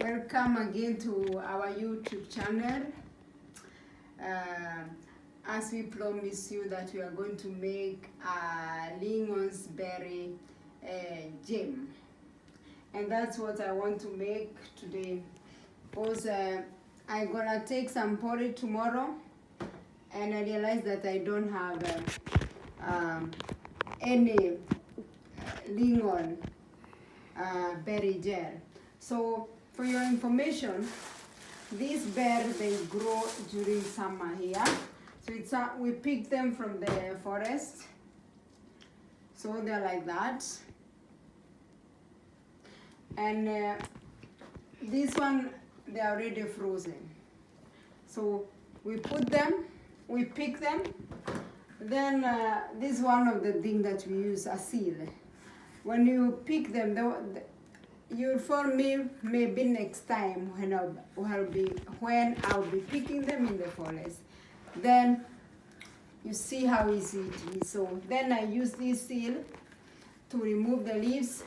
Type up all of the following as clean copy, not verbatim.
Welcome again to our YouTube channel. As we promise you that we are going to make lingon's berry jam, and that's what I want to make today, because I'm gonna take some porridge tomorrow, and I realized that I don't have any lingon berry gel. So for your information, these berries, they grow during summer here. So it's we pick them from the forest. So they're like that. And this one, they're already frozen. So we put them, we pick them. Then this is one of the things that we use, a seal. When you pick them, you'll follow me maybe next time when I'll be picking them in the forest. Then you see how easy it is. So then I use this seal to remove the leaves,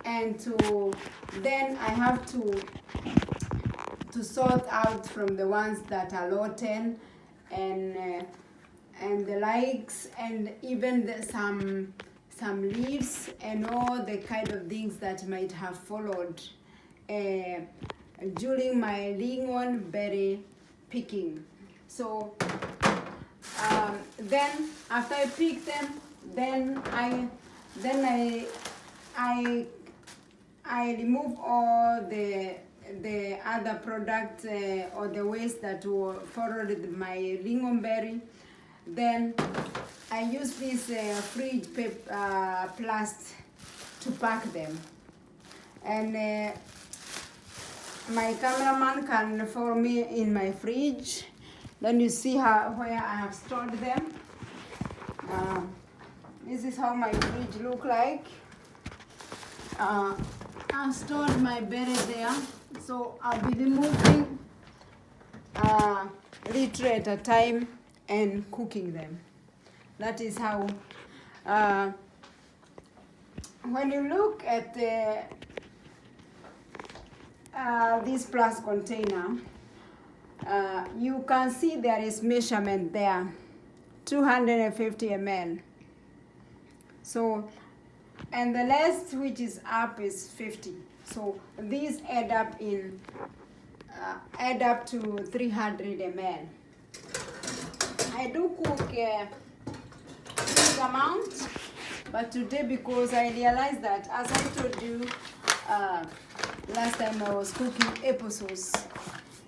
and then I have to sort out from the ones that are rotten and the likes, and even some leaves and all the kind of things that might have followed during my lingon berry picking. So then after I pick them, then I remove all the other products or the waste that were followed my lingon berry. Then I use this fridge paper plastic to pack them, and my cameraman can follow me in my fridge. Then you see where I have stored them. This is how my fridge look like. I've stored my berry there, so I'll be removing liter at a time and cooking them. That is how, when you look at this plastic container, you can see there is measurement there, 250 ml. So, and the less which is up is 50. So these add up to 300 ml. I do cook big amount, but today, because I realized that, as I told you last time I was cooking applesauce,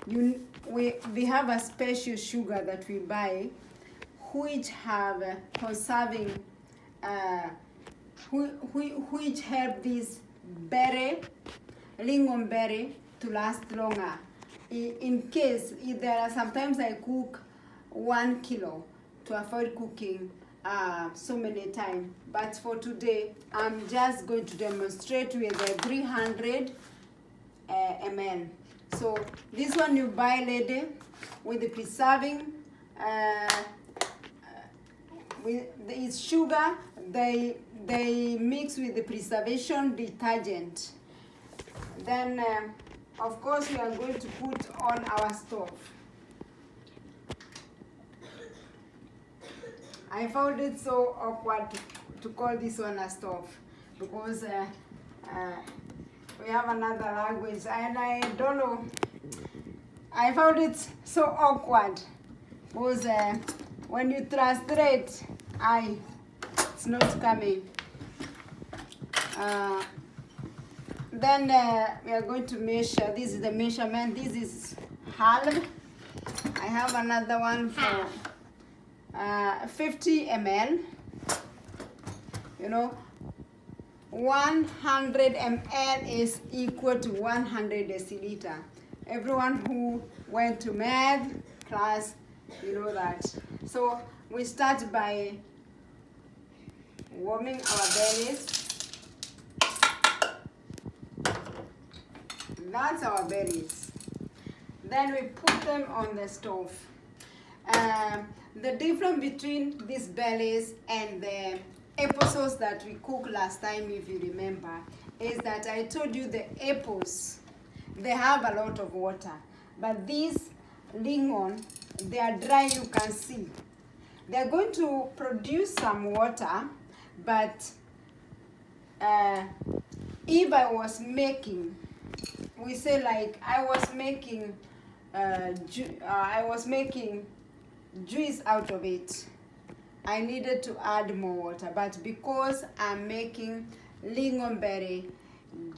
we have a special sugar that we buy, which have conserving, which help this lingon berry to last longer. In case sometimes I cook 1 kilo to avoid cooking so many times, but for today I'm just going to demonstrate with the 300 ml. So this one you buy, lady, with the preserving with its sugar. They mix with the preservation detergent. Then of course we are going to put on our stove. I found it so awkward to call this one a stove, because we have another language, and I don't know. I found it so awkward because when you translate, it's not coming. Then we are going to measure. This is the measurement. This is half. I have another one for 50 ml. You know, 100 ml is equal to 100 deciliter. Everyone who went to math class, you know that. So we start by warming our berries. That's our berries. Then we put them on the stove. The difference between these berries and the applesauce that we cooked last time, if you remember, is that I told you the apples they have a lot of water. But these lingon, they are dry, you can see. They're going to produce some water, but if I was making, we say like I was making juice out of it, I needed to add more water. But because I'm making lingonberry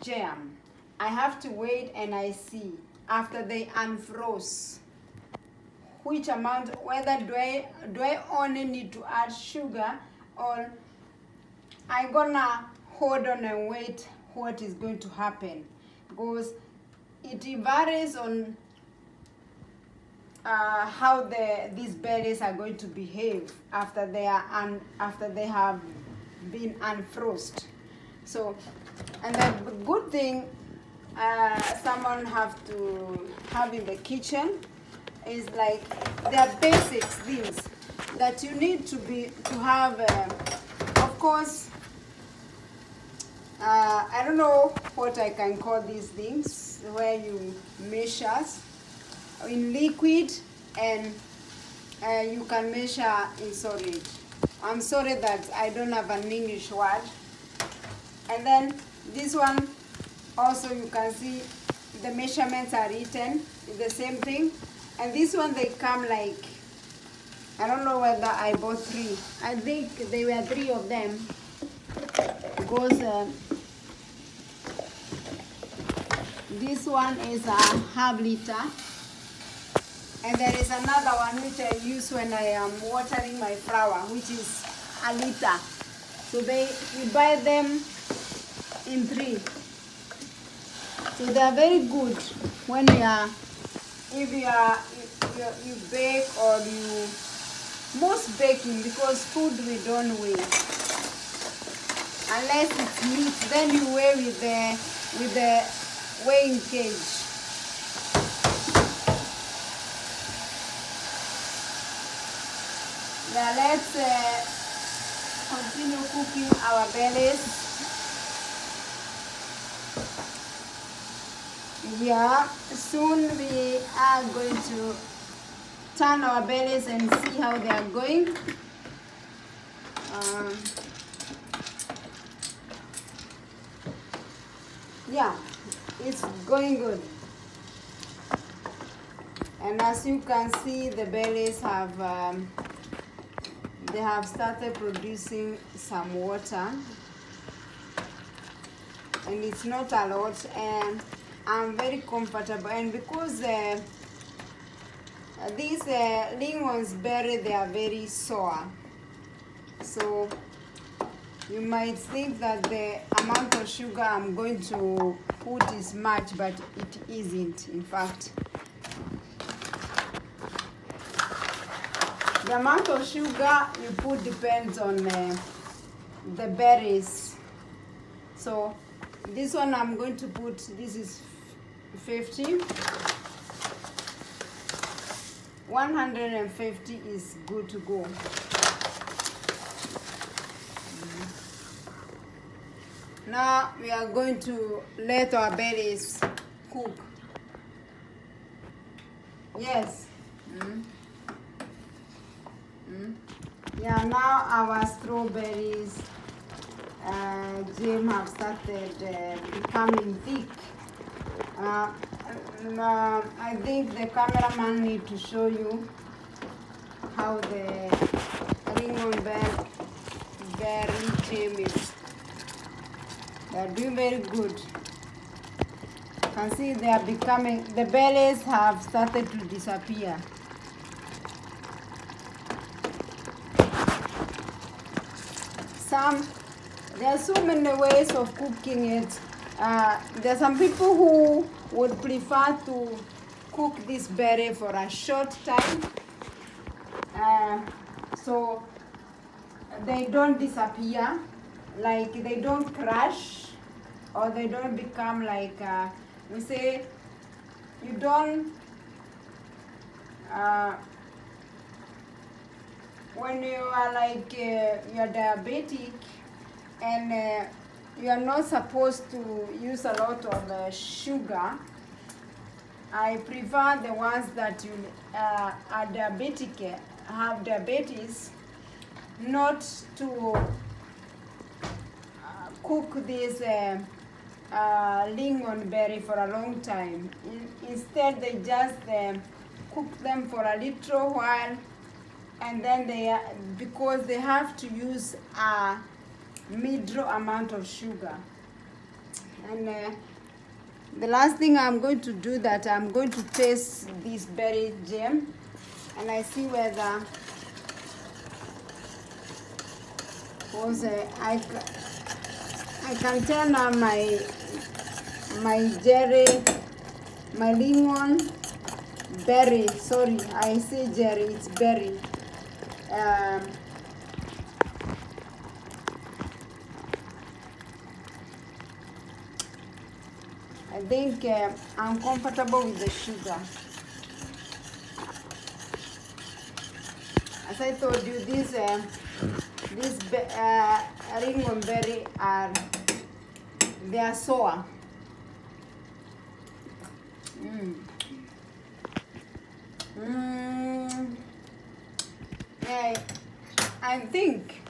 jam, I have to wait and I see after they unfroze which amount, whether do I only need to add sugar, or I'm gonna hold on and wait what is going to happen, because it varies on how these berries are going to behave after they have been unfrozen. So, and the good thing someone have to have in the kitchen is like there are basic things that you need to have. Of course, I don't know what I can call these things where you measure in liquid and you can measure in solid. I'm sorry that I don't have an English word. And then this one also, you can see the measurements are written, it's the same thing. And this one, they come like, I don't know whether I bought 3. I think they were 3 of them, because this one is a half liter, and there is another one which I use when I am watering my flower, which is a liter. So you buy them in 3. So they are very good when if you bake, or most baking, because food we don't weigh unless it's meat. Then you weigh with the weighing cage. Now let's continue cooking our berries. Yeah, soon we are going to turn our berries and see how they are going. Yeah, it's going good. And as you can see, the berries have they have started producing some water, and it's not a lot, and I'm very comfortable. And because these lingons berry, they are very sour, so you might think that the amount of sugar I'm going to put is much, but it isn't. In fact, the amount of sugar you put depends on the berries. So this one I'm going to put, this is 50. 150 is good to go. Now we are going to let our berries cook. Yes. Yeah, now our strawberries jam have started becoming thick. I think the cameraman need to show you how the lingon berry jam is. They are doing very good. You can see they are becoming, the berries have started to disappear. There are so many ways of cooking it. There are some people who would prefer to cook this berry for a short time, so they don't disappear, like they don't crash, or they don't become like, we say, you don't, when you are like, you are diabetic, and you are not supposed to use a lot of sugar, I prefer the ones that you are diabetic, have diabetes, not to cook this lingon berry for a long time. Instead, they just cook them for a little while, and then because they have to use a middle amount of sugar. And the last thing I'm going to do that I'm going to taste this berry jam, and I see whether I can tell now my lingon berry. Sorry, I say jerry. It's berry. I think I'm comfortable with the sugar. As I told you, this lingon berry they are sour. Yeah, I think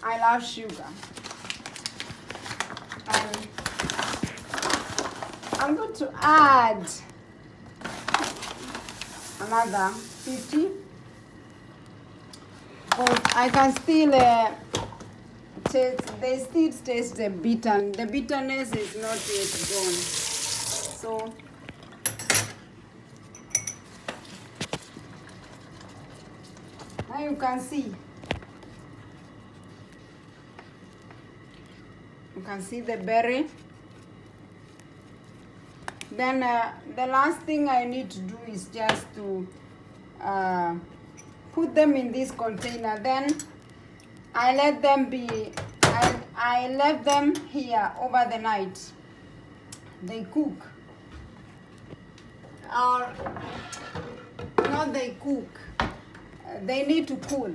I love sugar. I'm going to add another 50. But I can still taste, they still taste the bitter. The bitterness is not yet gone. So now you can see. You can see the berry. Then the last thing I need to do is just to put them in this container. Then I let them be, I left them here over the night. They cook. Or not they cook. They need to cool.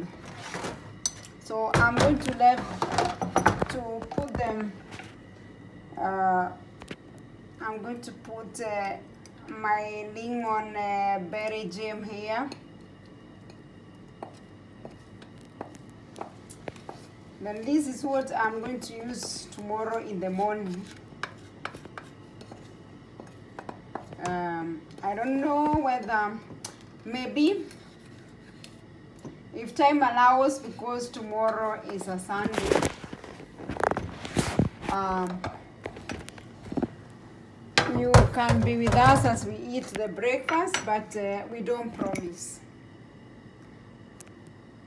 So I'm going to put them, I'm going to put my lingon berry jam here. Then this is what I'm going to use tomorrow in the morning. I don't know whether, maybe, if time allows, because tomorrow is a Sunday, you can be with us as we eat the breakfast, but we don't promise.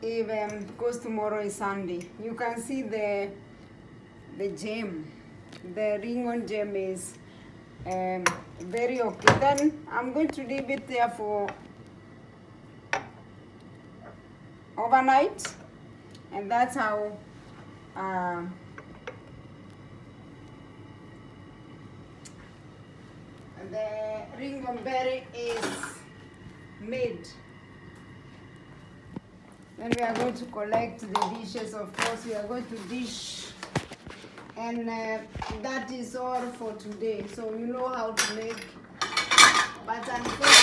Even because tomorrow is Sunday. You can see the jam. The lingon jam is very okay. Then I'm going to leave it there for overnight, and that's how the lingon berry is made. Then we are going to collect the dishes. Of course, we are going to dish, and that is all for today. So you know how to make, but unfortunately